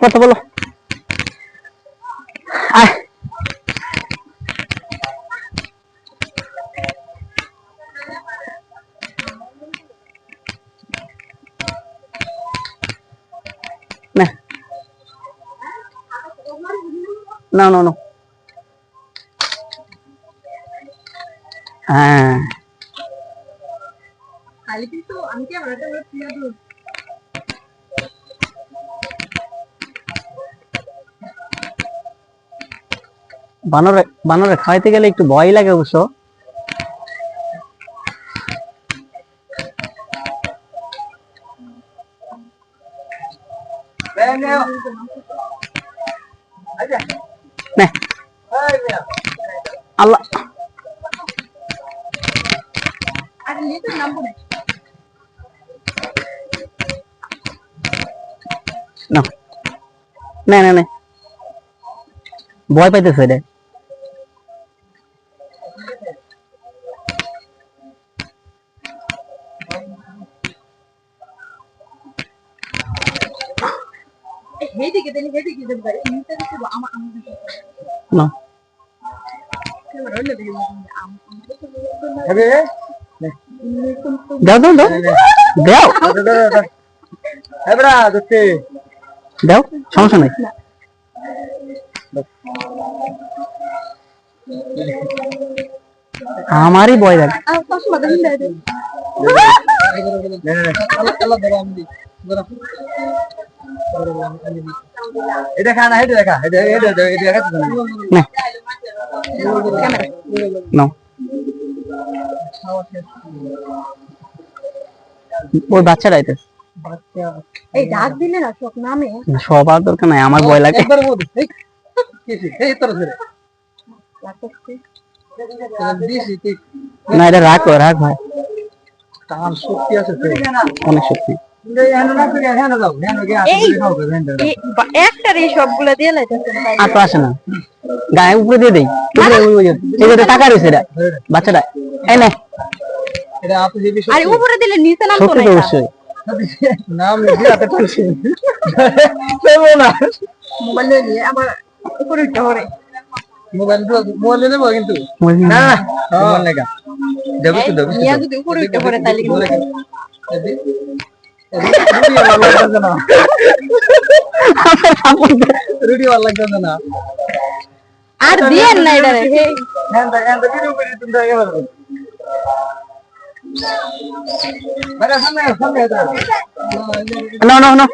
কত বলো? আয় না না না হ্যাঁ বানরে বানরে খাইতে গেলে একটু ভয় লাগে অবশ্য। আল্লাহ না না না ভয় পাইতেছে রে। না দাও দাও দাও দাও দাও সমস্যা নাই। আমারই ভয় লাগে। এটা খা না, এটা দেখা, এটা এটা এটা দেখা না না ওই বাচ্চারা আইতে এই ডাক দিলে না সব নামে সবার দরকার নাই, আমার ভয় লাগে। না এটা রাখ রাখ ভাই, তার শক্তি আছে, অনেক শক্তি। আর তো আসে না, গায়ে উপরে দিয়ে দেই, টাকা রয়েছে বাচ্চাটা। এই না উপরে দিলে নিচে নাম তো অবশ্যই নাম মোবাইল নিয়ে আবার উপরে উঠতে হবে। মোবাইল মোবাইল নেবো কিন্তু না না মোবাইল লাগা দেব তো দেব নিয়া যদি উপরে উঠতে পারে তাহলে কিন্তু রুডি ভালো লাগছে না আর দিয়েন না এটা রে হ্যাঁ হ্যাঁ ভিডিও করে তুমি আগে বলো সামনে সামনে না না না